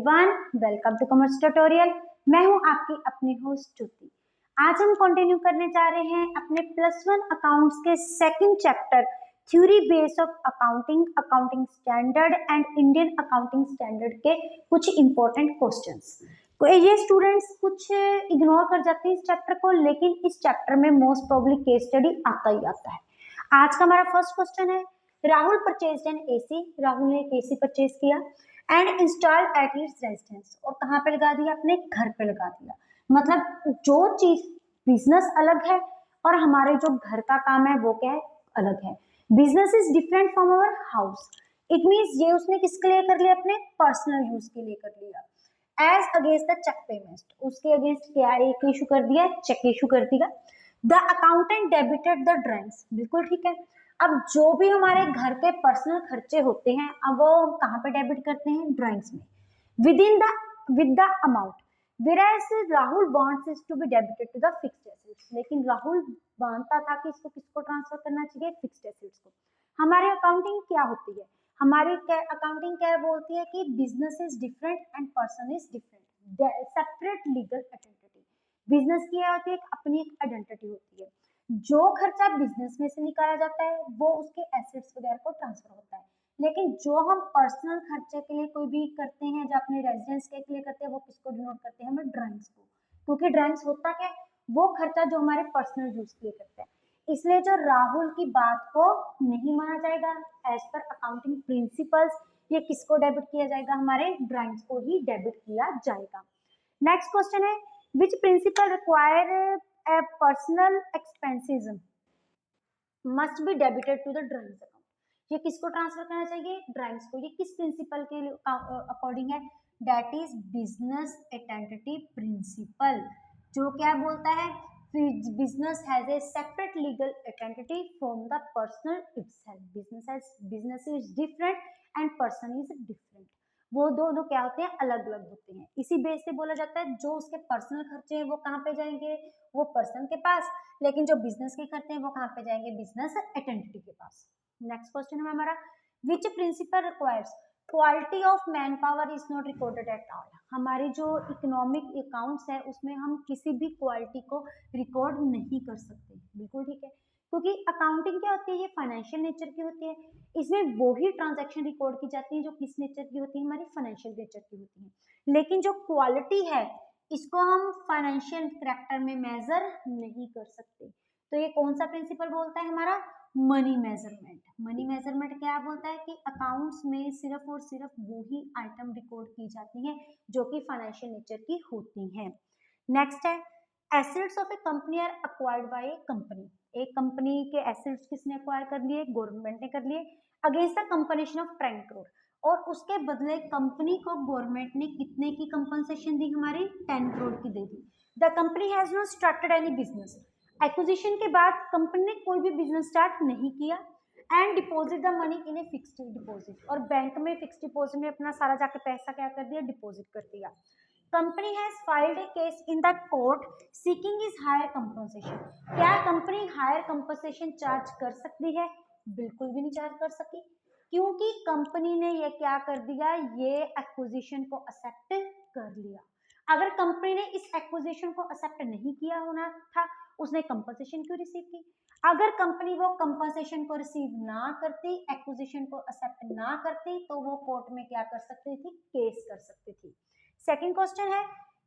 Everyone, welcome to commerce tutorial. मैं हूं आपकी अपनी होस्ट ज्योति। आज हम कंटिन्यू करने जा रहे हैं अपने +1 अकाउंट्स के second chapter theory base of accounting, accounting standard and Indian accounting standard के कुछ इंपॉर्टेंट क्वेश्चंस। ये स्टूडेंट्स कुछ इग्नोर कर जाते हैं इस चैप्टर को, लेकिन इस चैप्टर में मोस्ट प्रोबेबली केस स्टडी आता ही आता है। आज का हमारा फर्स्ट क्वेश्चन है, Rahul purchased N AC. Rahul ने एक एसी परचेज किया and installed at his residence. और कहाँ पे लगा दिया? अपने घर पे लगा दिया। मतलब जो चीज बिजनेस अलग है और हमारे जो घर का काम है वो क्या है? अलग है। Business is different from our house. It means ये उसने किसके लिए कर लिया? अपने पर्सनल यूज के लिए कर लिया। As against the cheque payment, उसके अगेंस्ट क्या एक इशू कर दिया? चेक इशू कर दिया। The accountant debited the drawings. बिल्कुल ठीक है। अब जो भी हमारे घर के पर्सनल खर्चे होते हैं, अब वो कहाँ पे डेबिट करते हैं? ड्राइंग्स में, with the amount. Whereas Rahul wants is to be debited to the fixed assets। लेकिन राहुल मानता था कि इसको किसको ट्रांसफर करना चाहिए? फिक्स्ड एसेट्स को। हमारी अकाउंटिंग क्या होती है? हमारी अकाउंटिंग क्या बोलती है कि business is different and person is different, separate legal identity. Business की होती है, अपनी एक आइडेंटिटी होती है। जो खर्चा बिजनेस में से निकाला जाता है वो उसके एसेट्स वगैरह को ट्रांसफर होता है। लेकिन जो हम पर्सनल खर्चे के लिए कोई भी करते हैं, जो अपने रेजिडेंस के लिए करते हैं, वो किसको डिनोट करते हैं? हमें ड्राइंग्स को। क्योंकि ड्राइंग्स होता क्या है? वो खर्चा जो हमारे पर्सनल यूज के लिए करते हैं। इसलिए जो राहुल की बात को नहीं माना जाएगा। एज पर अकाउंटिंग प्रिंसिपल्स ये किसको डेबिट किया जाएगा? हमारे ड्राइंग्स को ही डेबिट किया जाएगा। नेक्स्ट क्वेश्चन है, which principle require a personal expenses must be debited to the drawings account. ये किसको ट्रांसफर करना चाहिए? ड्राइंग्स को। ये किस प्रिंसिपल के अकॉर्डिंग है? That is business identity principle. जो क्या बोलता है? Business has a separate legal identity from the personal itself. Business is different and person is different. वो दोनों क्या होते हैं? अलग अलग होते हैं। इसी बेस से बोला जाता है जो उसके पर्सनल खर्चे हैं वो कहाँ पे जाएंगे? वो पर्सन के पास। लेकिन जो बिजनेस के खर्चे हैं वो कहाँ पे जाएंगे? बिजनेस आइडेंटिटी के पास। नेक्स्ट क्वेश्चन है हमारा, which principle requires quality of man power is not recorded at all. हमारी जो इकोनॉमिक अकाउंट्स है उसमें हम किसी भी क्वालिटी को रिकॉर्ड नहीं कर सकते। बिल्कुल ठीक है। क्योंकि अकाउंटिंग क्या होती है? ये फाइनेंशियल नेचर की होती है। इसमें वो ही ट्रांजैक्शन रिकॉर्ड की जाती है जो किस नेचर की होती है? हमारी फाइनेंशियल नेचर की होती है। लेकिन जो क्वालिटी है इसको हम फाइनेंशियल कैरेक्टर में मेजर नहीं कर सकते। तो ये कौन सा प्रिंसिपल बोलता है? हमारा मनी मेजरमेंट। मनी मेजरमेंट क्या बोलता है कि अकाउंट्स में सिर्फ और सिर्फ वो ही आइटम रिकॉर्ड की जाती हैं जो कि फाइनेंशियल नेचर की होती हैं। नेक्स्ट है, assets of a company are acquired by a company. एक कंपनी के एसेट्स किसने अक्वायर कर लिए? गवर्नमेंट ने कर लिए। Against the compensation of 10 crore. और उसके बदले कंपनी को गवर्नमेंट ने कितने की कंपनसेशन दी? हमारी 10 करोड़ की दे दी। The company has not started any business. Acquisition के बाद कंपनी ने कोई भी बिजनेस स्टार्ट नहीं किया। And deposit the money in a fixed deposit. और बैंक में फिक्स्ड डिपॉजिट में अपना सारा जाके पैसा क्या कर दिया? डिपॉजिट कर दिया। Company has filed a case in the court seeking is higher compensation. क्या कंपनी हायर कंपनसेशन चार्ज कर सकती है? बिल्कुल भी नहीं चार्ज कर सकी, क्योंकि कंपनी ने ये क्या कर दिया? ये एक्विजिशन को एक्सेप्ट कर लिया। अगर कंपनी ने इस एक्विजिशन को एक्सेप्ट नहीं किया होना था, उसने कंपनसेशन क्यों रिसीव की? अगर कंपनी वो कंपनसेशन को रिसीव ना करती, एक्विजिशन को एक्सेप्ट ना करती, तो वो कोर्ट में क्या कर सकती थी? केस कर सकती थी। सेकंड क्वेश्चन है,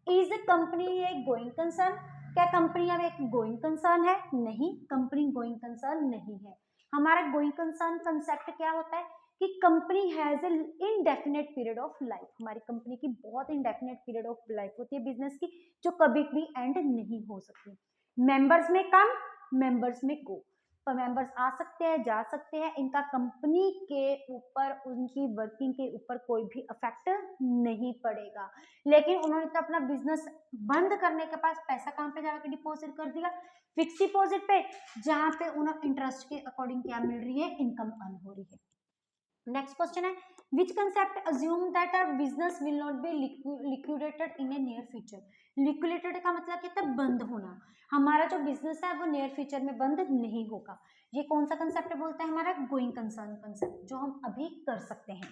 is company A going concern. क्या कंपनी अब एक गोइंग कंसर्न है? नहीं, कंपनी गोइंग कंसर्न नहीं है। हमारा गोइंग कंसर्न कंसेप्ट क्या होता है कि company has a indefinite period of life. हमारी कंपनी की बहुत इनडेफिनेट पीरियड ऑफ लाइफ होती है बिजनेस की, जो कभी भी एंड नहीं हो सकती। मेंबर्स में कम, मेंबर्स में गो। तो मेंबर्स आ सकते हैं, जा सकते हैं, इनका कंपनी के ऊपर, उनकी वर्किंग के ऊपर कोई भी इफेक्ट नहीं पड़ेगा। लेकिन उन्होंने तो अपना बिजनेस बंद करने के पास पैसा कहाँ पे जाकर डिपॉजिट कर दिया? फिक्स डिपॉजिट पे, जहां पे उन्हें इंटरेस्ट के अकॉर्डिंग क्या मिल रही है? इनकम अर्न हो रही है। नेक्स्ट क्वेश्चन है, which concept assume that our business will not be liquidated in a near future. Liquidated का मतलब क्या था? बंद होना। हमारा जो बिजनेस है वो नियर फ्यूचर में बंद नहीं होगा। ये कौन सा कंसेप्ट बोलता है? हमारा गोइंग कंसर्न कंसेप्ट, जो हम अभी कर सकते हैं।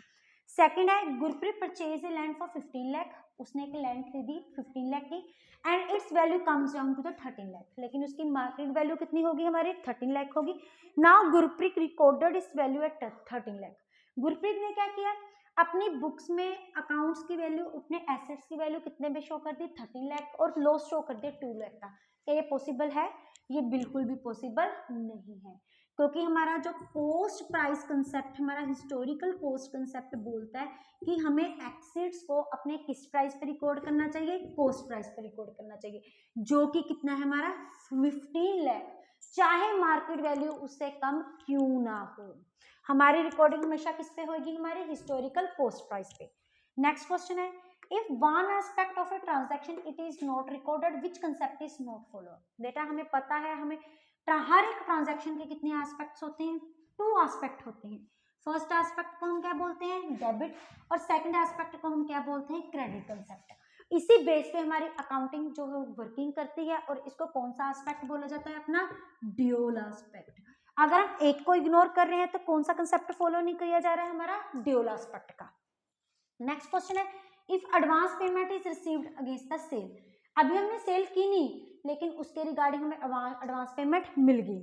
सेकंड है Gurpreet purchase a land for 15 lakh, उसने एक लैंड खरीदी 15 लाख की and its value comes down to the 13 lakh, लेकिन उसकी मार्केट वैल्यू कितनी होगी हमारी 13 लाख होगी। नाउ गुरप्रीत रिकॉर्डेड इस वैल्यू एट 13 लाख। गुरप्रीत ने क्या किया, अपनी बुक्स में अकाउंट्स की वैल्यू, अपने एसेट्स की वैल्यू कितने में शो कर दी 13 लाख और लॉस शो कर दिया 2 लाख का। क्या ये पॉसिबल है? ये बिल्कुल भी पॉसिबल नहीं है, क्योंकि हमारा जो कॉस्ट प्राइस कंसेप्ट, हमारा हिस्टोरिकल कॉस्ट कंसेप्ट बोलता है कि हमें एसेट्स को अपने किस प्राइस पे रिकॉर्ड करना चाहिए, कॉस्ट प्राइस पे रिकॉर्ड करना चाहिए, जो कि कितना है हमारा 15 लाख, चाहे मार्केट वैल्यू उससे कम क्यों ना हो। हमारी रिकॉर्डिंग हमेशा किस पे होगी, हमारे हिस्टोरिकल कॉस्ट प्राइस पे। नेक्स्ट क्वेश्चन है if one aspect of a transaction it is not recorded which concept is not follow. बेटा हमें पता है, हमें हर एक ट्रांजैक्शन के कितने एस्पेक्ट्स होते हैं, 2 एस्पेक्ट होते हैं। फर्स्ट एस्पेक्ट को हम क्या बोलते हैं, डेबिट, और सेकंड एस्पेक्ट को हम क्या बोलते हैं, क्रेडिट कंसेप्ट। इसी बेस पे हमारी अकाउंटिंग जो है वर्किंग करती है, और इसको कौन सा एस्पेक्ट बोला जाता है, अपना ड्यूल एस्पेक्ट। अगर हम एक को इग्नोर कर रहे हैं तो कौन सा कंसेप्ट फॉलो नहीं किया जा रहा है, हमारा ड्यूल एस्पेक्ट का। नेक्स्ट क्वेश्चन है if advance payment is received against the sale. अभी हमने सेल की नहीं, लेकिन उसके रिगार्डिंग हमें एडवांस पेमेंट मिल गई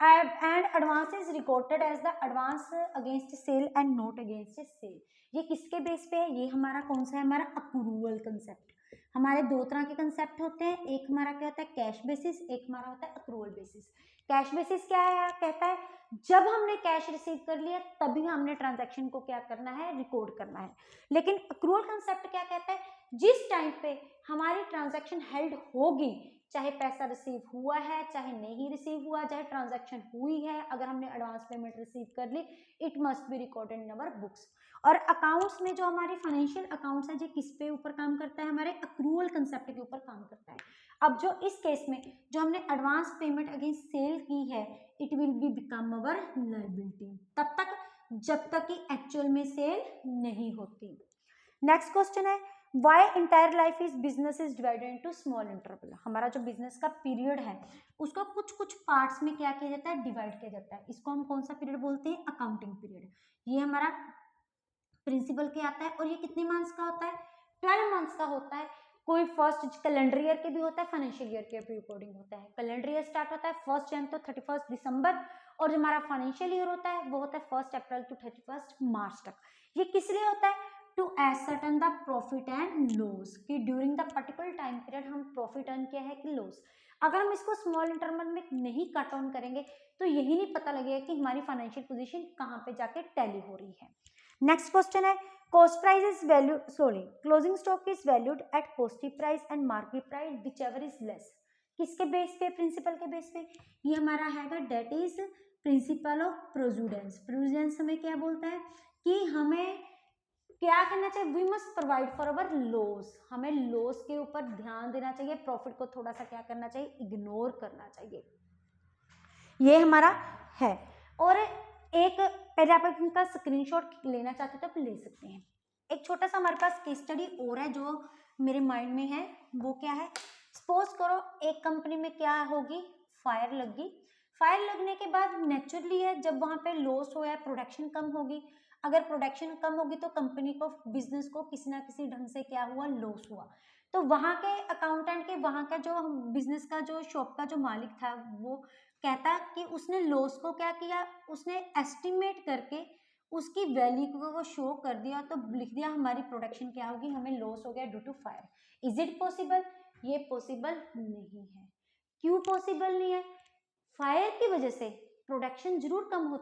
and advance is recorded as the advance against sale and not against sale. ये किसके बेस पे है, ये हमारा कौन सा है, हमारा अक्रूवल कंसेप्ट। हमारे 2 तरह के कंसेप्ट होते हैं, एक हमारा क्या होता है कैश बेसिस, एक हमारा होता है अक्रूवल बेसिस। कैश बेसिस क्या है, कहता है जब हमने कैश रिसीव कर लिया तभी हमने ट्रांजैक्शन को क्या करना है, रिकॉर्ड करना है। लेकिन अक्रूवल कंसेप्ट क्या कहता है, जिस टाइम पे हमारी ट्रांजैक्शन हेल्ड होगी, चाहे पैसा रिसीव हुआ है चाहे नहीं रिसीव हुआ, चाहे ट्रांजैक्शन हुई है, अगर हमने एडवांस पेमेंट रिसीव कर ली, it must be recorded in our books. और अकाउंट्स में जो हमारी फाइनेंशियल अकाउंट्स है, जो किस पे ऊपर काम करता है, हमारे अक्रूवल कंसेप्ट के ऊपर काम करता है। अब जो इस केस में जो हमने एडवांस पेमेंट अगेंस्ट सेल की है, it will be become our liability तब तक जब तक कि एक्चुअल में सेल नहीं होती। नेक्स्ट क्वेश्चन है why entire life is business is divided into small interval. हमारा जो बिजनेस का पीरियड है उसको कुछ कुछ पार्ट्स में क्या किया जाता है, डिवाइड किया जाता है। इसको हम कौन सा पीरियड बोलते हैं, अकाउंटिंग पीरियड। ये हमारा प्रिंसिपल के आता है और ये कितने मंथ्स का होता है, 12 मंथ्स का होता है। कोई फर्स्ट कैलेंडर ईयर के भी होता है, फाइनेंशियल ईयर के भी अकॉर्डिंग होता है। कैलेंडर ईयर स्टार्ट होता है 1 जनवरी तो 31 दिसंबर, और जो हमारा फाइनेंशियल ईयर होता है वो होता है 1 अप्रैल टू 31 मार्च तक। ये किस लिए होता है, to ascertain the profit and loss, कि during the particular time period हम प्रॉफिट अर्न किया है कि लॉस। अगर हम इसको स्मॉल इंटरवल में नहीं कट ऑन करेंगे तो यही नहीं पता लगेगा कि हमारी फाइनेंशियल पोजीशन कहाँ पे जाके टैली हो रही है। नेक्स्ट क्वेश्चन है cost price is value sorry closing stock is valued at costly price and market price whichever is less. किसके बेस पे, प्रिंसिपल के बेस पे। ये हमारा हैगा that is principle of prudence. Prudence हमें क्या बोलता है कि हमें क्या करना चाहिए, we must provide for our loss. हमें लॉस के ऊपर ध्यान देना चाहिए, प्रॉफिट को थोड़ा सा क्या करना चाहिए, इग्नोर करना चाहिए। ये हमारा है। और एक पहले आप इनका स्क्रीनशॉट लेना चाहते हो तो आप ले सकते हैं। एक छोटा सा हमारे पास केस स्टडी और है जो मेरे माइंड में है, वो क्या है, सपोज करो एक कंपनी में क्या होगी, फायर लगी। फायर लगने के बाद नेचुरली है जब वहां पे लॉस हो या प्रोडक्शन कम होगी। अगर प्रोडक्शन कम होगी तो कंपनी को, बिजनेस को किसी ना किसी ढंग से क्या हुआ, लॉस हुआ। तो वहां के अकाउंटेंट के, वहां का जो बिजनेस का जो शॉप का जो मालिक था, वो कहता कि उसने लॉस को क्या किया, उसने एस्टिमेट करके उसकी वैल्यू को शो कर दिया, तो लिख दिया हमारी प्रोडक्शन क्या होगी, हमें लॉस हो गया due to fire. Is it possible? ये पॉसिबल नहीं है। क्यों पॉसिबल नहीं है? फायर की वजह से प्रोडक्शन जरूर कम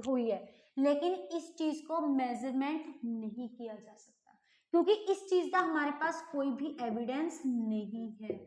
हुई है, लेकिन इस चीज को मेजरमेंट नहीं किया जा सकता, क्योंकि इस चीज का हमारे पास कोई भी एविडेंस नहीं है।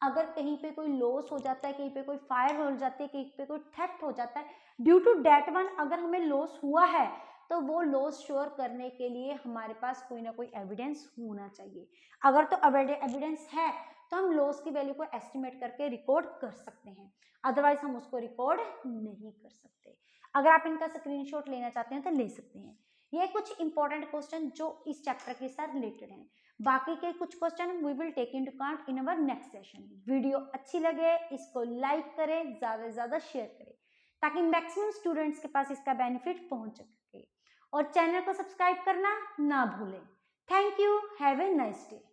अगर कहीं पे कोई लॉस हो जाता है, कहीं पे कोई फायर हो जाती है, कहीं पे कोई थेफ्ट हो जाता है, ड्यू टू डेट वन अगर हमें लॉस हुआ है तो वो लॉस श्योर करने के लिए हमारे पास कोई ना कोई एविडेंस होना चाहिए। अगर तो एविडेंस है तो हम लॉस की वैल्यू को एस्टिमेट करके रिकॉर्ड कर सकते हैं, अदरवाइज हम उसको रिकॉर्ड नहीं कर सकते। अगर आप इनका स्क्रीनशॉट लेना चाहते हैं तो ले सकते हैं। ये कुछ इंपॉर्टेंट क्वेश्चन जो इस चैप्टर के साथ रिलेटेड हैं। बाकी के कुछ question we will take into account in our next session. Video अच्छी लगे इसको लाइक करें, ज्यादा से ज्यादा शेयर करें, ताकि मैक्सिमम स्टूडेंट्स के पास इसका बेनिफिट पहुंच सके। और चैनल को सब्सक्राइब करना ना भूलें। Thank you, have a nice day.